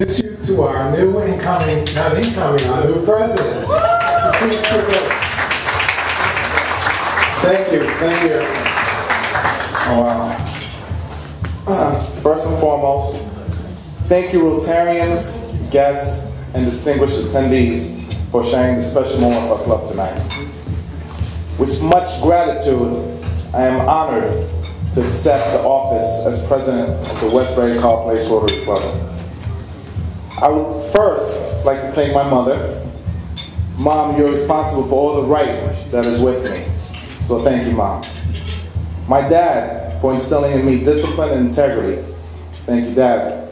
introduce you to our new incoming, not incoming, our new president, Patrice Gervais. Thank you, thank you. Oh, wow. First and foremost, thank you Rotarians, guests, and distinguished attendees for sharing this special moment of our club tonight. With much gratitude, I am honored to accept the office as president of the Westbury Carr Place Rotary Club. I would first like to thank my mother. Mom, you're responsible for all the right that is with me. So thank you, Mom. My dad for instilling in me discipline and integrity. Thank you, Dad.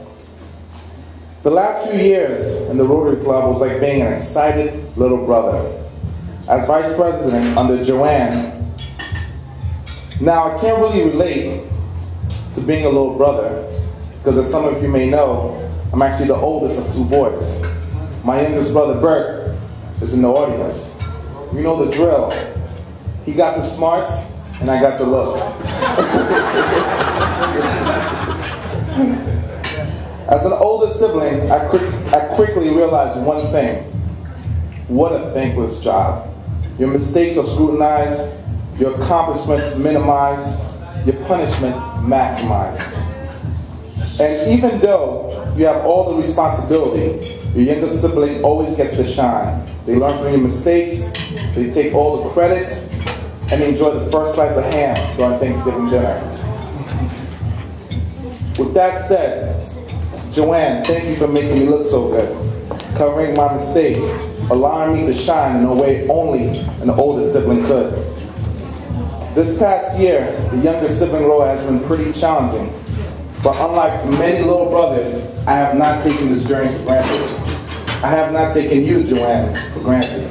The last few years in the Rotary Club was like being an excited little brother. As vice president under Joanne, now I can't really relate to being a little brother because as some of you may know, I'm actually the oldest of two boys. My youngest brother, Bert, is in the audience. You know the drill. He got the smarts and I got the looks. As an older sibling, I quickly realized one thing. What a thankless job. Your mistakes are scrutinized, your accomplishments minimized, your punishment maximized. And even though you have all the responsibility, your younger sibling always gets to shine. They learn from your mistakes, they take all the credit, and they enjoy the first slice of ham during Thanksgiving dinner. With that said, Joanne, thank you for making me look so good, covering my mistakes, allowing me to shine in a way only an older sibling could. This past year, the younger sibling role has been pretty challenging, but unlike many little brothers, I have not taken this journey for granted. I have not taken you, Joanne, for granted.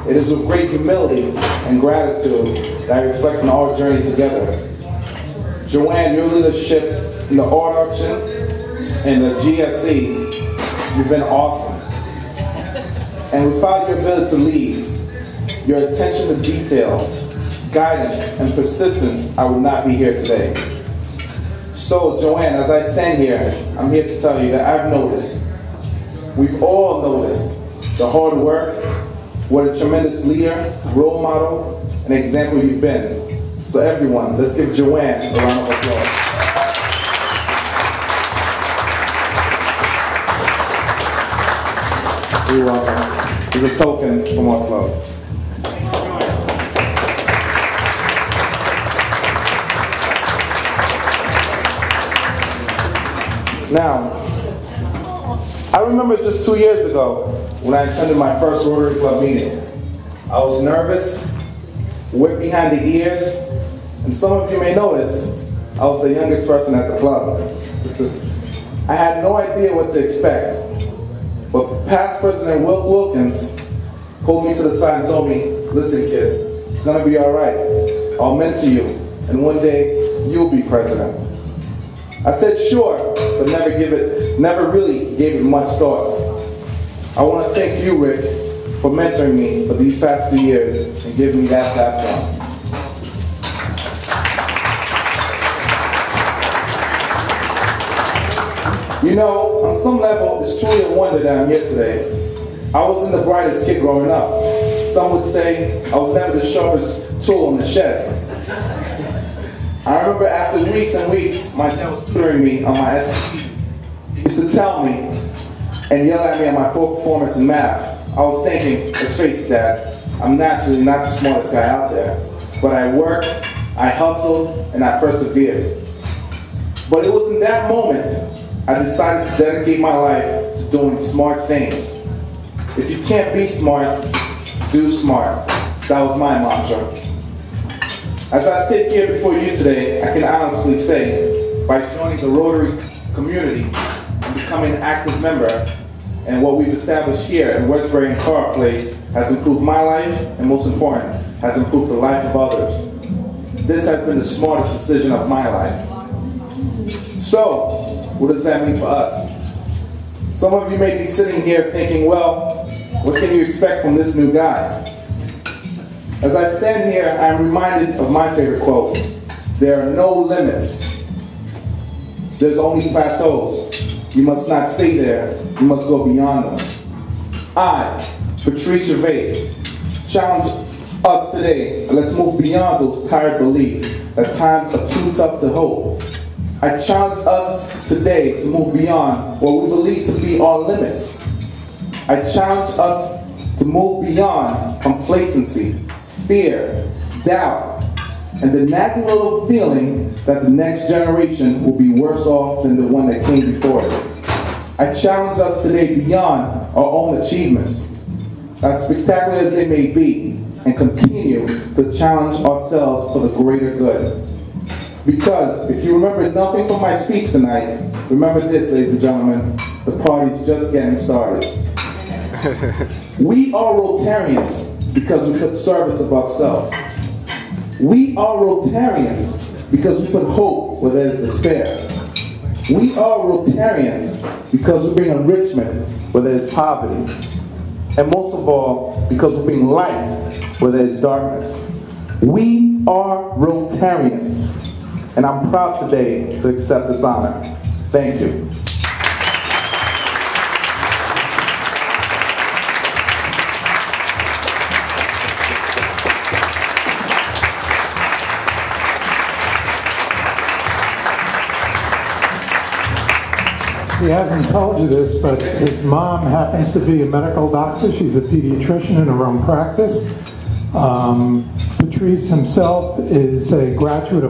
It is with great humility and gratitude that I reflect on our journey together. Joanne, your leadership in the art auction and the GSC, you've been awesome. And without your ability to lead, your attention to detail, guidance, and persistence, I would not be here today. So, Joanne, as I stand here, I'm here to tell you that I've noticed, we've all noticed, the hard work, what a tremendous leader, role model, and example you've been. So everyone, let's give Joanne a round of applause. You're welcome. Here's a token from our club. Now, I remember just 2 years ago when I attended my first Rotary Club meeting. I was nervous, wet behind the ears, and some of you may notice I was the youngest person at the club. I had no idea what to expect. But past President Wilt Wilkins pulled me to the side and told me, listen kid, it's gonna be all right. I'll mentor you, and one day you'll be president. I said sure, but never really gave it much thought. I want to thank you, Rick, for mentoring me for these past 2 years and giving me that platform. You know, on some level, it's truly a wonder that I'm here today. I wasn't the brightest kid growing up. Some would say I was never the sharpest tool in the shed. I remember after weeks and weeks, my dad was tutoring me on my SATs. He used to tell me and yell at me on my poor performance in math. I was thinking, let's face it, Dad, I'm naturally not the smartest guy out there. But I worked, I hustled, and I persevered. But it was in that moment I decided to dedicate my life to doing smart things. If you can't be smart, do smart. That was my mantra. As I sit here before you today, I can honestly say, by joining the Rotary community and becoming an active member, and what we've established here at Westbury and Carr Place has improved my life, and most important, has improved the life of others. This has been the smartest decision of my life. So, what does that mean for us? Some of you may be sitting here thinking, well, what can you expect from this new guy? As I stand here, I am reminded of my favorite quote. There are no limits. There's only plateaus. you must not stay there, you must go beyond them. I, Patrice Gervais, challenge us today, and let's move beyond those tired beliefs that times are too tough to hold. I challenge us today to move beyond what we believe to be our limits. I challenge us to move beyond complacency, fear, doubt, and the nagging little feeling that the next generation will be worse off than the one that came before it. I challenge us today beyond our own achievements, as spectacular as they may be, and continue to challenge ourselves for the greater good. Because if you remember nothing from my speech tonight, remember this, ladies and gentlemen, the party's just getting started. We are Rotarians because we put service above self. We are Rotarians because we put hope where there is despair. We are Rotarians because we bring enrichment where there is poverty. And most of all, because we bring light where there is darkness. We are Rotarians. And I'm proud today to accept this honor. Thank you. He hasn't told you this, but his mom happens to be a medical doctor. She's a pediatrician in her own practice. Patrice himself is a graduate of